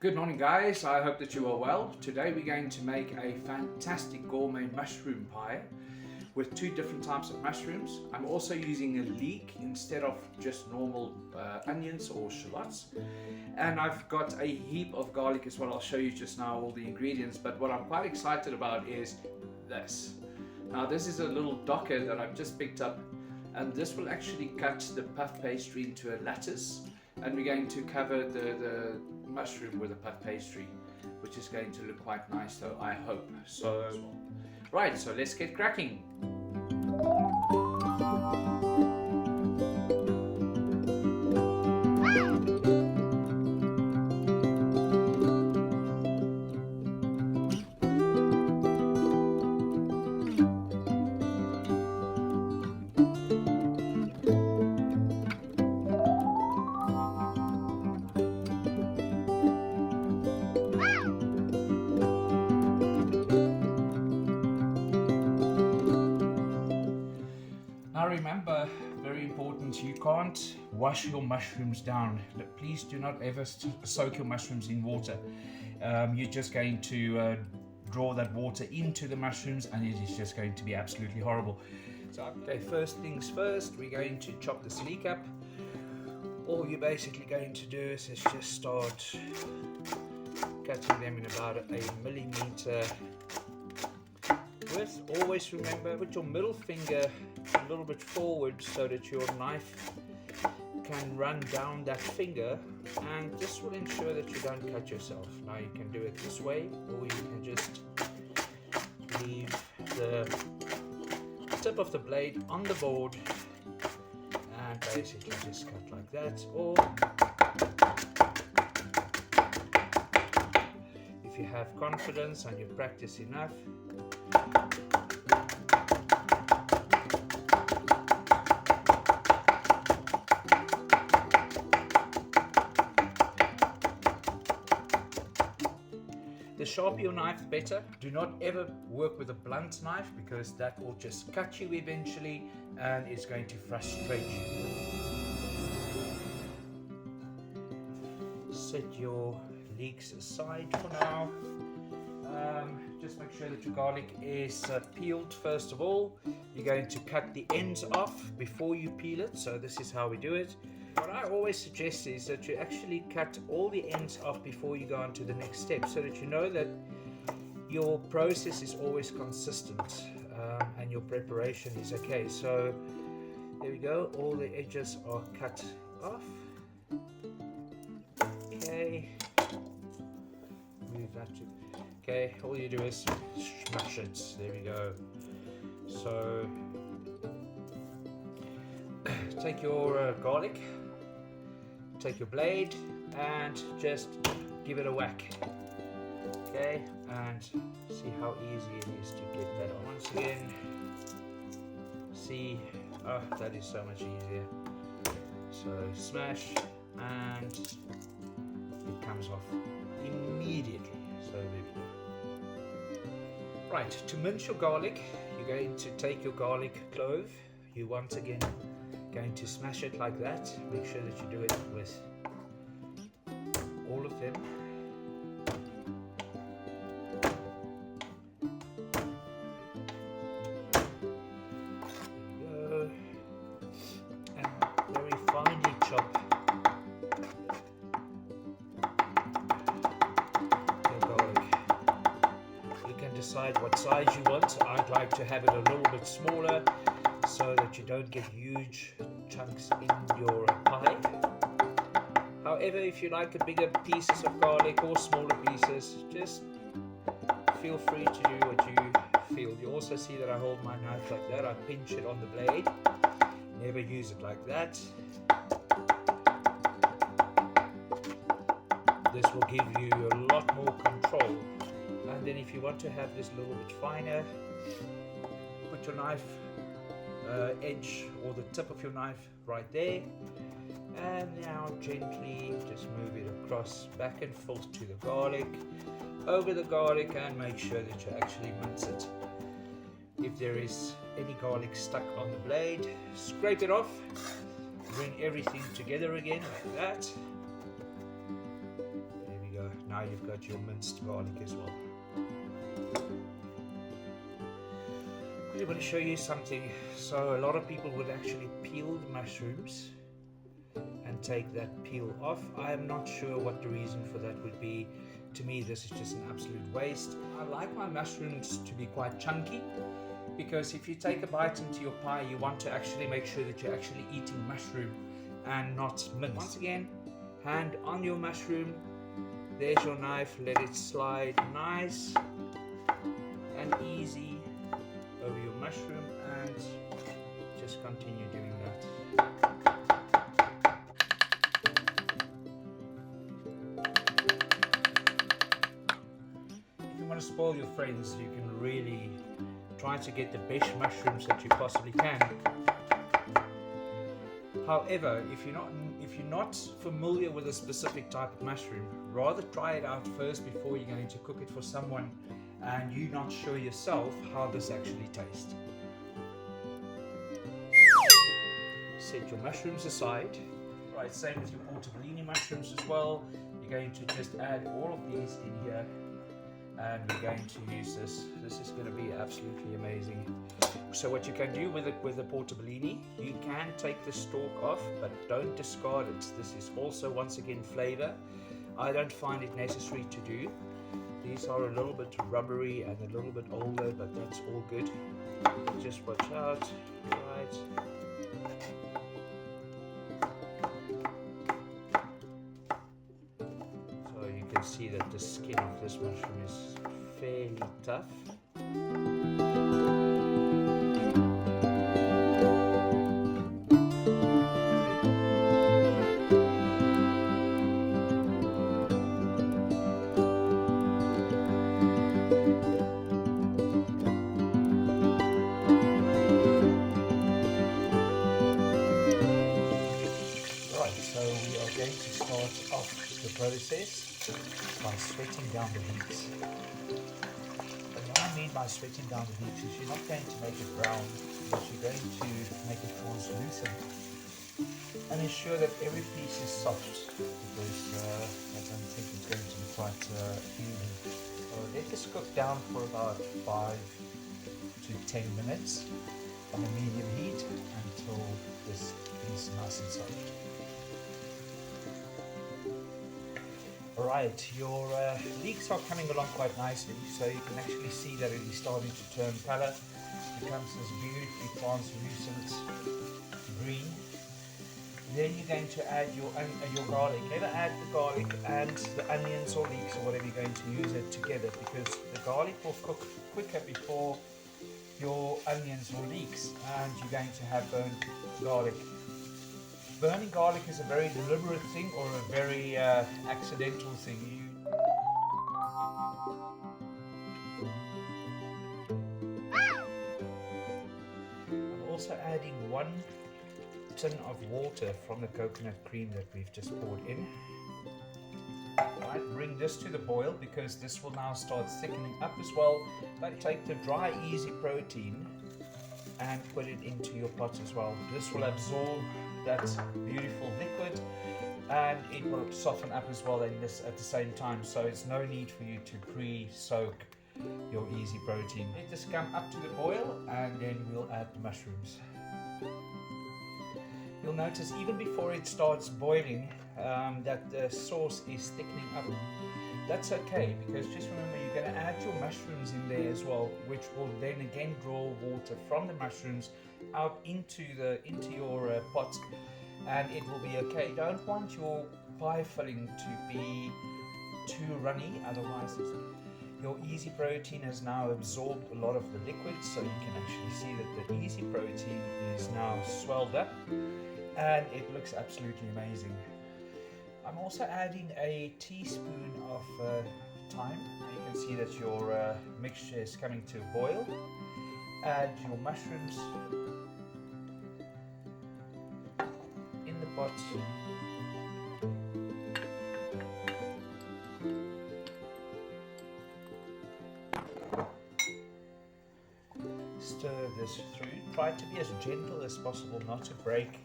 Good morning guys, I hope that you are well. Today we're going to make a fantastic gourmet mushroom pie with two different types of mushrooms. I'm also using a leek instead of just normal onions or shallots. And I've got a heap of garlic as well. I'll show you just now all the ingredients, but what I'm quite excited about is this. Now this is a little docker that I've just picked up, and this will actually cut the puff pastry into a lattice, and we're going to cover the mushroom with a puff pastry, which is going to look quite nice, so I hope. So, right, so let's get cracking. Now remember, very important, you can't wash your mushrooms down. Please do not ever soak your mushrooms in water. You're just going to draw that water into the mushrooms, and it is just going to be absolutely horrible. So, okay, first things first, we're going to chop this leek up. All you're basically going to do is just start cutting them in about a millimeter width. Always remember, put your middle finger a little bit forward so that your knife can run down that finger, and this will ensure that you don't cut yourself. Now you can do it this way, or you can just leave the tip of the blade on the board and basically just cut like that. Or if you have confidence and you practice enough, the sharper your knife, the better. Do not ever work with a blunt knife, because that will just cut you eventually and it's going to frustrate you. Set your leeks aside for now. Just make sure that your garlic is peeled first of all. You're going to cut the ends off before you peel it, so this is how we do it. What I always suggest is that you actually cut all the ends off before you go on to the next step, so that you know that your process is always consistent and your preparation is okay. So there we go, all the edges are cut off. Okay, move that to, okay, all you do is smash it. There we go. So take your garlic, take your blade and just give it a whack. Okay, and see how easy it is to get that on. Once again, see, oh, that is so much easier. So smash, and it comes off immediately. So there we go. Right, to mince your garlic, you're going to take your garlic clove. You once again going to smash it like that. Make sure that you do it with all of them. There we go. And very finely chop your garlic. You can decide what size you want. I'd like to have it a little bit smaller, so that you don't get huge chunks in your pie. However, if you like a bigger pieces of garlic or smaller pieces, just feel free to do what you feel. You also see that I hold my knife like that. I pinch it on the blade. Never use it like that. This will give you a lot more control. And then if you want to have this a little bit finer, put your knife edge or the tip of your knife right there, and now gently just move it across, back and forth to the garlic, over the garlic, and make sure that you actually mince it. If there is any garlic stuck on the blade, scrape it off, bring everything together again like that. There we go. now you've got your minced garlic as well. I want to show you something. So a lot of people would actually peel the mushrooms and take that peel off. I am not sure what the reason for that would be. To me, this is just an absolute waste. I like my mushrooms to be quite chunky, because if you take a bite into your pie, you want to actually make sure that you're actually eating mushroom and not mince. Once again, hand on your mushroom, there's your knife, let it slide nice and easy over your mushroom, and just continue doing that. If you want to spoil your friends, you can really try to get the best mushrooms that you possibly can. However, if you're not familiar with a specific type of mushroom, rather try it out first before you're going to cook it for someone and you're not sure yourself how this actually tastes. Set your mushrooms aside. Right, same with your portobello mushrooms as well. You're going to just add all of these in here, and we're going to use this. This is going to be absolutely amazing. So what you can do with the portobello, you can take the stalk off, but don't discard it. This is also, once again, flavor. I don't find it necessary to do. These are a little bit rubbery and a little bit older, but that's all good. Just watch out, right? So you can see that the skin of this mushroom is fairly tough. Process by sweating down the leeks. And what I mean by sweating down the leeks is you're not going to make it brown, but you're going to make it translucent and ensure that every piece is soft, because I don't think it's going to be quite even. So let this cook down for about 5 to 10 minutes on a medium heat until this is nice and soft. Alright, your leeks are coming along quite nicely, so you can actually see that it is starting to turn colour. It becomes this beautifully translucent green. Then you're going to add your garlic. Never add the garlic and the onions or leeks or whatever you're going to use it together, because the garlic will cook quicker before your onions or leeks, and you're going to have burnt garlic. Burning garlic is a very deliberate thing, or a very accidental thing. I'm also adding 1 tin of water from the coconut cream that we've just poured in. Right, bring this to the boil, because this will now start thickening up as well. But take the dry easy protein and put it into your pot as well. This will absorb that beautiful liquid, and it will soften up as well in this at the same time, so it's no need for you to pre-soak your easy protein. Let this come up to the boil, and then we'll add the mushrooms. You'll notice even before it starts boiling that the sauce is thickening up. That's okay, because just remember, you're going to add your mushrooms in there as well, which will then again draw water from the mushrooms out into your pot, and it will be okay. You don't want your pie filling to be too runny, otherwise your easy protein has now absorbed a lot of the liquid, so you can actually see that the easy protein is now swelled up, and it looks absolutely amazing. I'm also adding a teaspoon of thyme. You can see that your mixture is coming to a boil. Add your mushrooms in the pot. Stir this through. Try to be as gentle as possible, not to break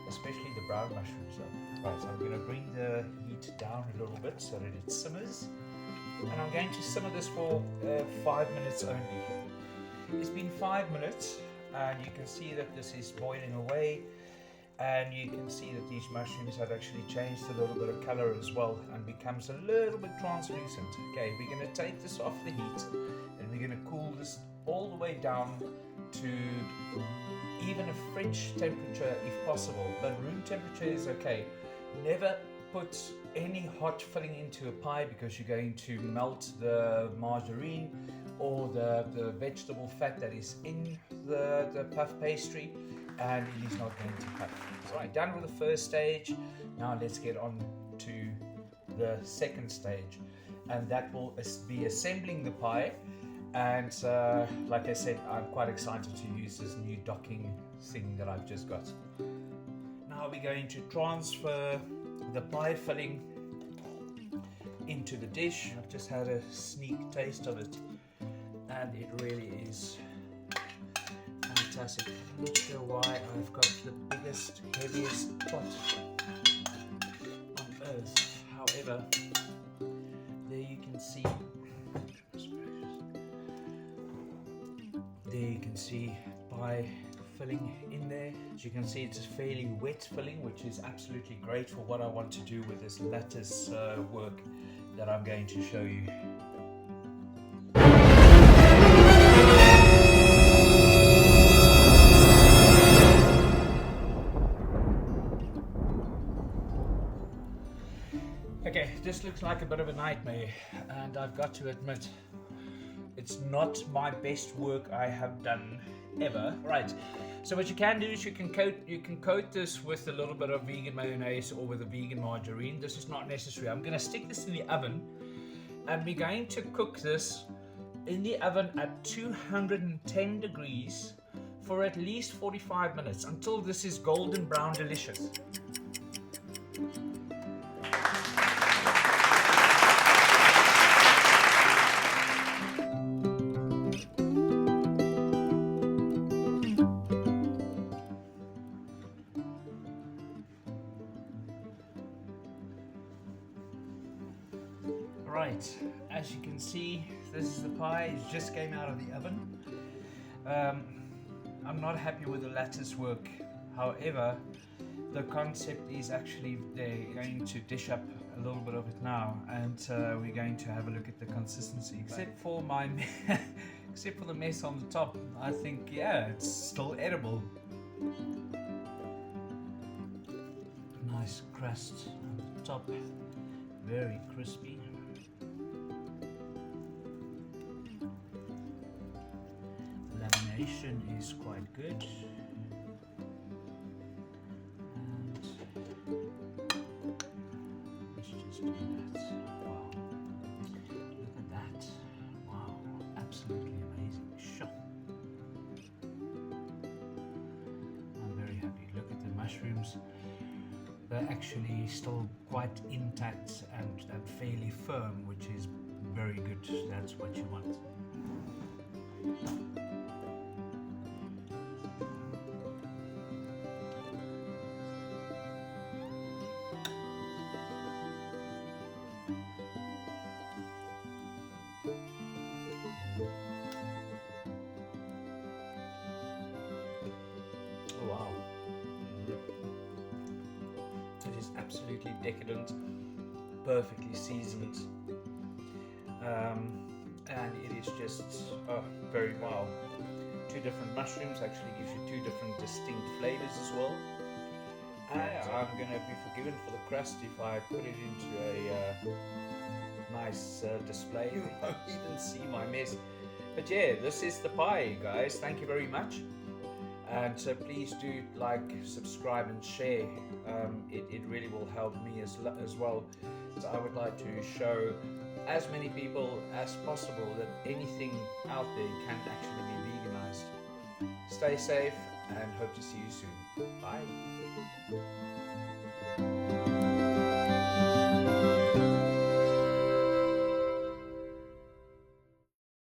especially the brown mushrooms. Right, so I'm going to bring the heat down a little bit so that it simmers, and I'm going to simmer this for 5 minutes only. It's been 5 minutes, and you can see that this is boiling away, and you can see that these mushrooms have actually changed a little bit of color as well and becomes a little bit translucent. Okay, we're going to take this off the heat, and we're going to cool this all the way down to even a fridge temperature if possible, but room temperature is okay. Never put any hot filling into a pie because you're going to melt the margarine or the vegetable fat that is in the puff pastry, and it is not going to puff. So I'm done with the first stage. Now let's get on to the second stage, and that will be assembling the pie. And like I said, I'm quite excited to use this new docking thing that I've just got. Now we're going to transfer the pie filling into the dish. I've just had a sneak taste of it, and it really is fantastic. I'm not sure why I've got the biggest, heaviest pot on earth. However, there you can see. There you can see pie filling in there. As you can see, it's a fairly wet filling, which is absolutely great for what I want to do with this lattice work that I'm going to show you. Okay, this looks like a bit of a nightmare, and I've got to admit, it's not my best work I have done ever. Right, so what you can do is you can coat this with a little bit of vegan mayonnaise or with a vegan margarine. This is not necessary. I'm going to stick this in the oven, and we're going to cook this in the oven at 210 degrees for at least 45 minutes until this is golden brown delicious. Right, as you can see, this is the pie. It just came out of the oven. I'm not happy with the lattice work. However, the concept is actually they're going to dish up a little bit of it now, and we're going to have a look at the consistency. Except for except for the mess on the top, I think it's still edible. Nice crust on the top, very crispy. Lamination is quite good, and let's just do that. Wow, look at that. Wow, absolutely amazing. Sure. I'm very happy. Look at the mushrooms. They're actually still quite intact and fairly firm, which is very good. That's what you want. Wow. It is absolutely decadent, perfectly seasoned, and it is just very wow. Two different mushrooms actually gives you two different distinct flavors as well. I'm gonna be forgiven for the crust if I put it into a nice display. You won't even see my mess. But yeah, this is the pie, guys. Thank you very much. And so please do like, subscribe and share. It really will help me as well. So I would like to show as many people as possible that anything out there can actually be veganized. Stay safe and hope to see you soon. Bye.